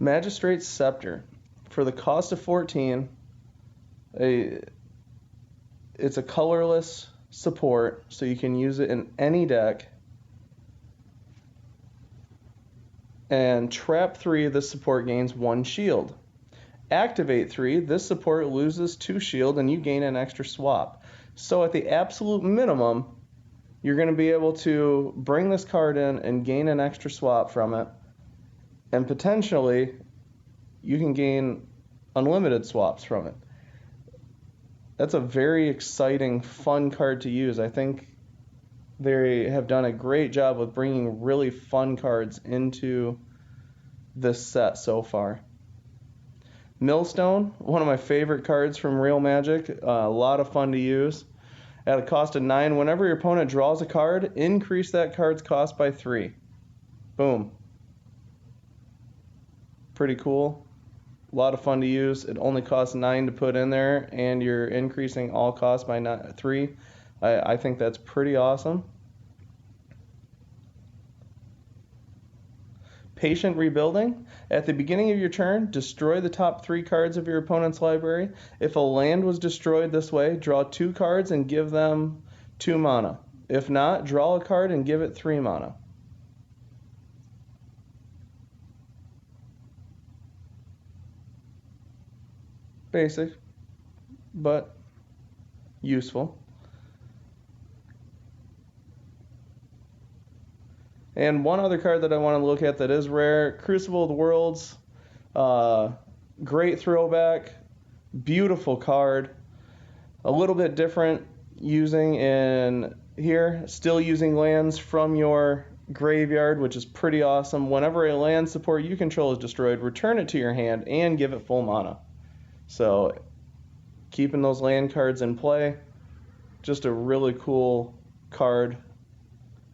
Magistrate's Scepter. For the cost of 14, it's a colorless support, so you can use it in any deck. And trap 3, this support gains 1 shield. Activate 3, this support loses 2 shield and you gain an extra swap. So at the absolute minimum, you're going to be able to bring this card in and gain an extra swap from it. And potentially, you can gain unlimited swaps from it. That's a very exciting, fun card to use. I think they have done a great job with bringing really fun cards into this set so far. Millstone, one of my favorite cards from Real Magic, a lot of fun to use. At a cost of 9, whenever your opponent draws a card, increase that card's cost by 3. Boom. Pretty cool. A lot of fun to use. It only costs 9 to put in there, and you're increasing all costs by 3. I think that's pretty awesome. Patient Rebuilding. At the beginning of your turn, destroy the top 3 cards of your opponent's library. If a land was destroyed this way, draw 2 cards and give them 2 mana. If not, draw a card and give it 3 mana. Basic, but useful. And one other card that I want to look at that is rare, Crucible of the Worlds. Great throwback, beautiful card. A little bit different using in here, still using lands from your graveyard, which is pretty awesome. Whenever a land support you control is destroyed, return it to your hand and give it full mana. So keeping those land cards in play, just a really cool card.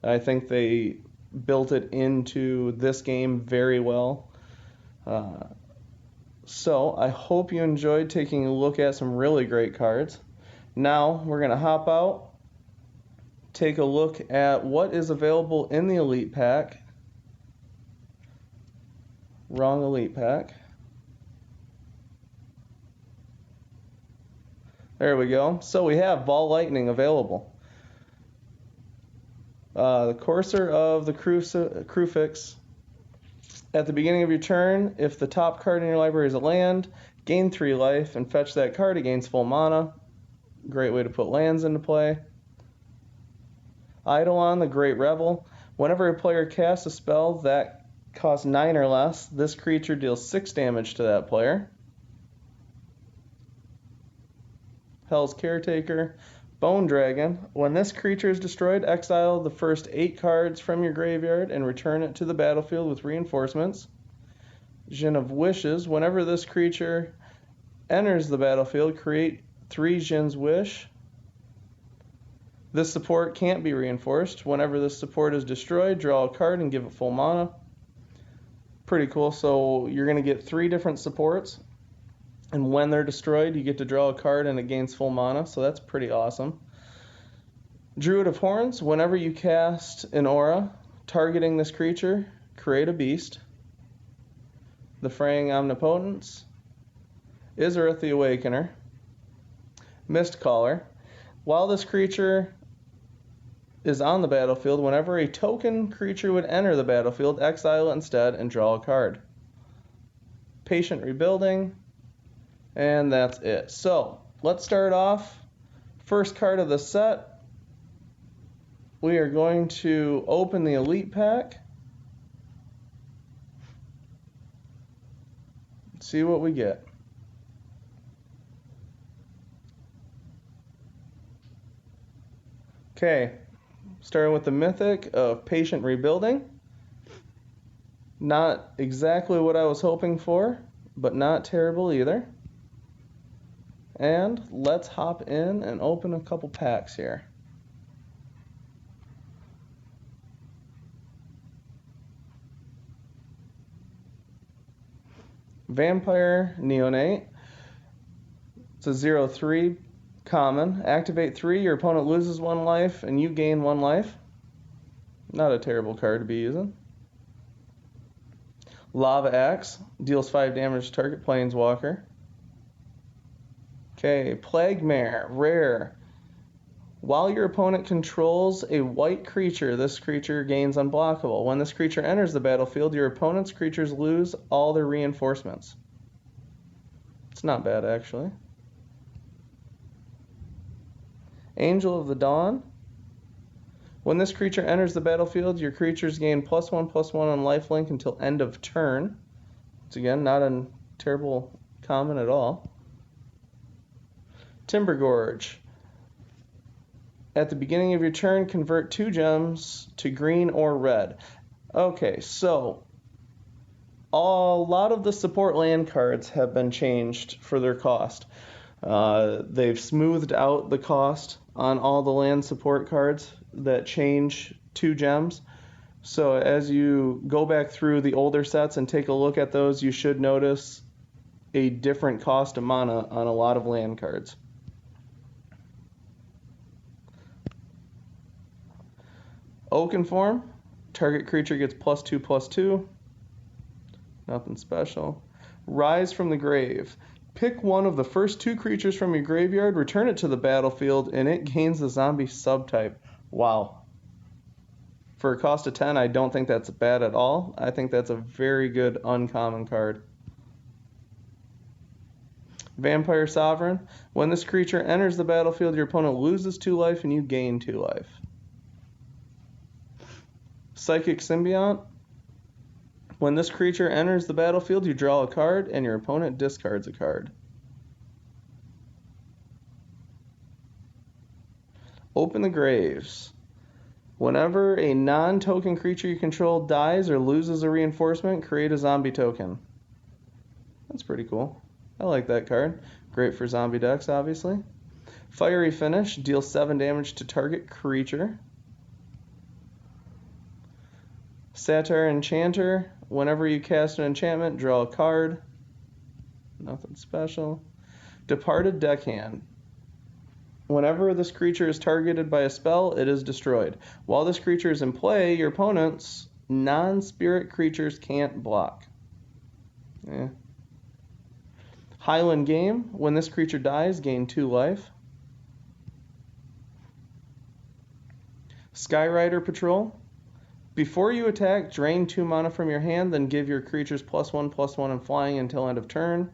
I think they built it into this game very well. So I hope you enjoyed taking a look at some really great cards. Now we're going to hop out, take a look at what is available in the Elite Pack. Wrong Elite Pack. There we go. So we have Ball Lightning available. The Courser of the Crucifix. At the beginning of your turn, if the top card in your library is a land, gain 3 life and fetch that card. It gains full mana. Great way to put lands into play. Eidolon, the Great Revel. Whenever a player casts a spell that costs 9 or less, this creature deals 6 damage to that player. Hell's Caretaker. Bone Dragon. When this creature is destroyed, exile the first 8 cards from your graveyard and return it to the battlefield with reinforcements. Djinn of Wishes. Whenever this creature enters the battlefield, create 3 Djinn's Wish. This support can't be reinforced. Whenever this support is destroyed, draw a card and give it full mana. Pretty cool. So you're going to get 3 different supports. And when they're destroyed, you get to draw a card and it gains full mana, so that's pretty awesome. Druid of Horns. Whenever you cast an aura targeting this creature, create a beast. The Fraying Omnipotence. Izarith the Awakener. Mistcaller. While this creature is on the battlefield, whenever a token creature would enter the battlefield, exile it instead and draw a card. Patient Rebuilding. And that's it. So, let's start off. First card of the set. We are going to open the Elite Pack. See what we get. Okay, starting with the Mythic of Patient Rebuilding. Not exactly what I was hoping for, but not terrible either. And let's hop in and open a couple packs here. Vampire Neonate. It's a 0/3 common. Activate 3, your opponent loses 1 life and you gain 1 life. Not a terrible card to be using. Lava Axe deals 5 damage to target planeswalker. Okay, Plague Mare, rare. While your opponent controls a white creature, this creature gains unblockable. When this creature enters the battlefield, your opponent's creatures lose all their reinforcements. It's not bad, actually. Angel of the Dawn. When this creature enters the battlefield, your creatures gain +1/+1 on lifelink until end of turn. It's again not a terrible common at all. Timber Gorge. At the beginning of your turn, convert 2 gems to green or red. Okay, so a lot of the support land cards have been changed for their cost. They've smoothed out the cost on all the land support cards that change 2 gems. So as you go back through the older sets and take a look at those, you should notice a different cost of mana on a lot of land cards. Oakenform, target creature gets +2/+2. Nothing special. Rise from the Grave. Pick one of the first 2 creatures from your graveyard, return it to the battlefield, and it gains the zombie subtype. Wow. For a cost of 10, I don't think that's bad at all. I think that's a very good uncommon card. Vampire Sovereign. When this creature enters the battlefield, your opponent loses 2 life and you gain 2 life. Psychic Symbiont. When this creature enters the battlefield, you draw a card and your opponent discards a card. Open the Graves. Whenever a non-token creature you control dies or loses a reinforcement, create a zombie token. That's pretty cool. I like that card. Great for zombie decks, obviously. Fiery Finish. Deals 7 damage to target creature. Satyr Enchanter. Whenever you cast an enchantment, draw a card. Nothing special. Departed Deckhand. Whenever this creature is targeted by a spell, it is destroyed. While this creature is in play, your opponent's non-spirit creatures can't block. Highland Game. When this creature dies, gain 2 life. Skyrider Patrol. Before you attack, drain 2 mana from your hand, then give your creatures +1/+1 and flying until end of turn.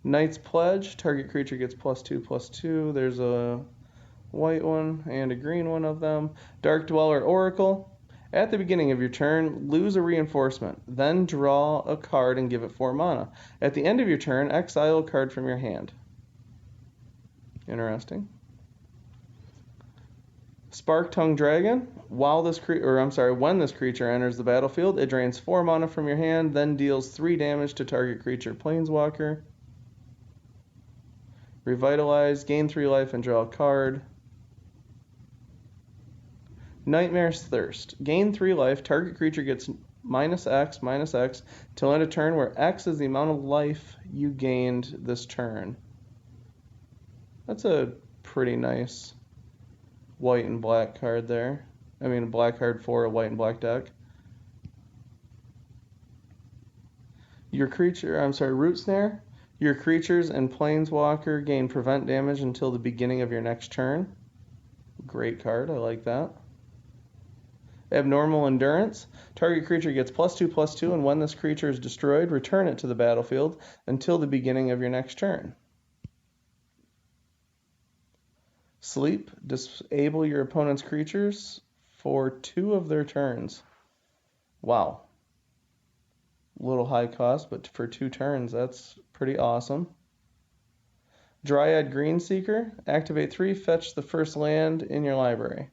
Knight's Pledge. Target creature gets +2/+2. There's a white one and a green one of them. Dark Dweller Oracle. At the beginning of your turn, lose a reinforcement. Then draw a card and give it 4 mana. At the end of your turn, exile a card from your hand. Interesting. Spark-Tongue Dragon. When this creature enters the battlefield, it drains 4 mana from your hand, then deals 3 damage to target creature planeswalker. Revitalize. Gain 3 life and draw a card. Nightmare's Thirst. Gain 3 life. Target creature gets -X till end of turn, where X is the amount of life you gained this turn. That's a pretty nice white and black card there. I mean, a black card for a white and black deck. Root Snare. Your creatures and planeswalker gain prevent damage until the beginning of your next turn. Great card, I like that. Abnormal Endurance. Target creature gets +2/+2, and when this creature is destroyed, return it to the battlefield until the beginning of your next turn. Sleep. Disable your opponent's creatures for 2 of their turns. Wow. A little high cost, but for 2 turns, that's pretty awesome. Dryad Greenseeker. Activate 3, fetch the first land in your library.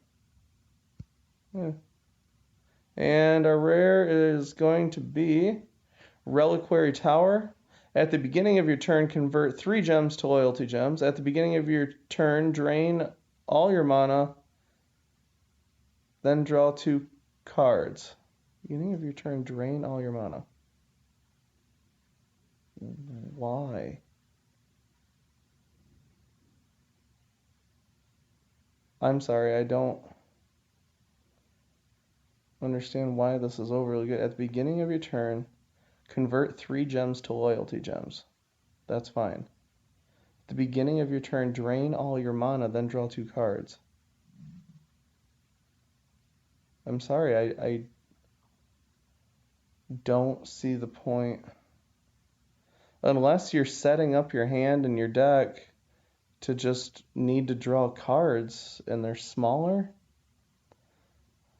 And our rare is going to be Reliquary Tower. At the beginning of your turn, convert 3 gems to loyalty gems. At the beginning of your turn, drain all your mana, then draw 2 cards. Beginning of your turn, drain all your mana. Why? I'm sorry, I don't... understand why this is overly good. At the beginning of your turn, convert 3 gems to loyalty gems. That's fine. At the beginning of your turn, drain all your mana, then draw 2 cards. I'm sorry, I don't see the point. Unless you're setting up your hand and your deck to just need to draw cards and they're smaller.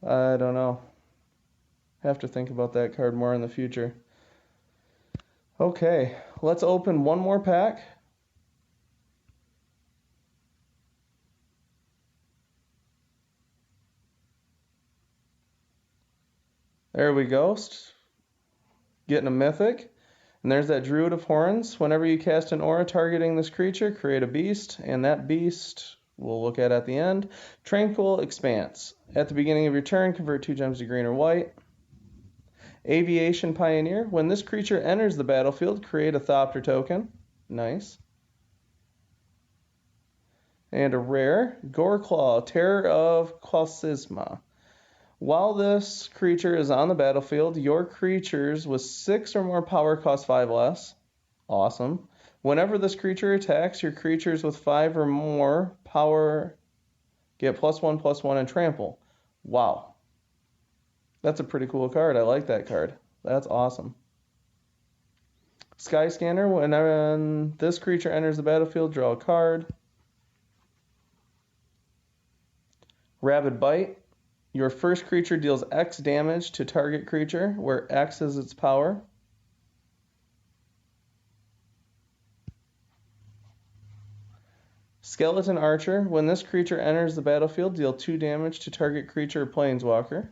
I don't know. Have to think about that card more in the future. Okay, let's open one more pack. There we go. Getting a mythic. And there's that Druid of Horns. Whenever you cast an aura targeting this creature, create a beast, and that beast we'll look at the end. Tranquil Expanse. At the beginning of your turn, convert 2 gems to green or white. Aviation Pioneer. When this creature enters the battlefield, create a Thopter token. Nice. And a rare, Goreclaw, Terror of Clausisma. While this creature is on the battlefield, your creatures with 6 or more power cost 5 less. Awesome. Whenever this creature attacks, your creatures with 5 or more power get +1/+1 and trample. Wow. That's a pretty cool card. I like that card. That's awesome. Sky Scanner. When this creature enters the battlefield, draw a card. Rabid Bite. Your first creature deals X damage to target creature, where X is its power. Skeleton Archer. When this creature enters the battlefield, deal 2 damage to target creature or planeswalker.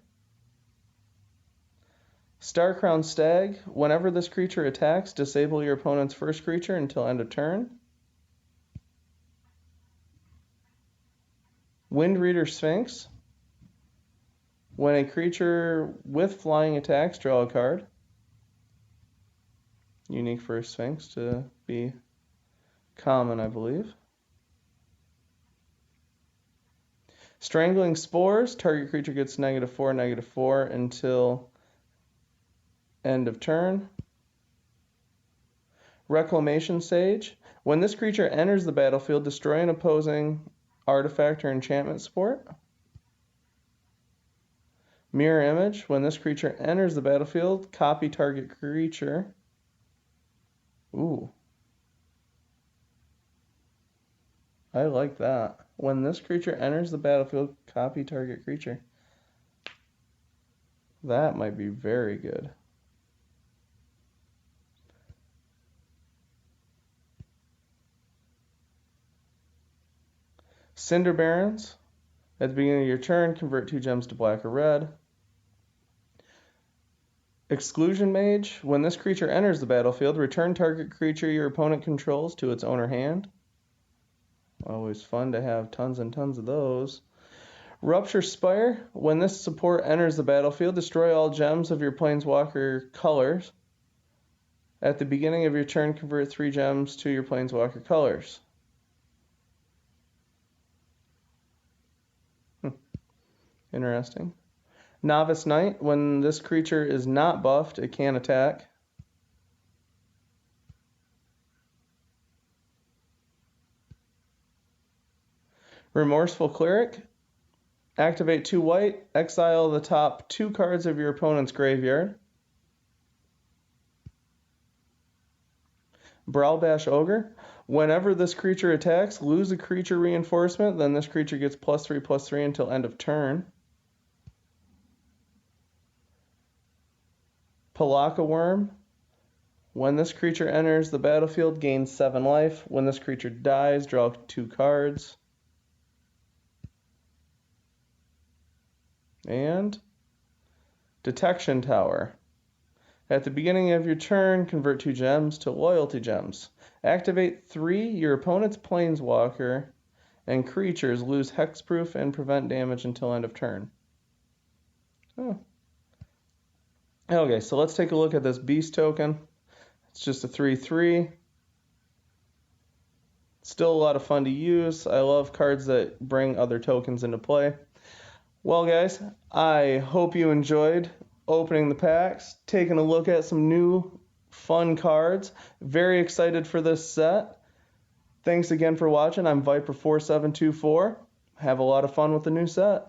Starcrowned Stag. Whenever this creature attacks, disable your opponent's first creature until end of turn. Windreader Sphinx. When a creature with flying attacks, draw a card. Unique for a Sphinx to be common, I believe. Strangling Spores. Target creature gets -4/-4 until end of turn. Reclamation Sage. When this creature enters the battlefield, destroy an opposing artifact or enchantment support. Mirror Image. When this creature enters the battlefield, copy target creature. Ooh. I like that. When this creature enters the battlefield, copy target creature. That might be very good. Cinder Barons. At the beginning of your turn, convert 2 gems to black or red. Exclusion Mage. When this creature enters the battlefield, return target creature your opponent controls to its owner hand. Always fun to have tons and tons of those. Rupture Spire. When this support enters the battlefield, destroy all gems of your planeswalker colors. At the beginning of your turn, convert 3 gems to your planeswalker colors. Interesting. Novice Knight. When this creature is not buffed, it can attack. Remorseful Cleric. Activate 2 white. Exile the top 2 cards of your opponent's graveyard. Browbash Ogre. Whenever this creature attacks, lose a creature reinforcement. Then this creature gets +3/+3 until end of turn. Palaka Worm. When this creature enters the battlefield, gains 7 life. When this creature dies, draw 2 cards. And Detection Tower. At the beginning of your turn, convert 2 gems to loyalty gems. Activate 3 your opponent's planeswalker and creatures lose hexproof and prevent damage until end of turn. Oh. Okay, so let's take a look at this beast token. It's just a 3/3. Still a lot of fun to use. I love cards that bring other tokens into play. Well, guys, I hope you enjoyed opening the packs, taking a look at some new fun cards. Very excited for this set. Thanks again for watching. I'm Viper4724. Have a lot of fun with the new set.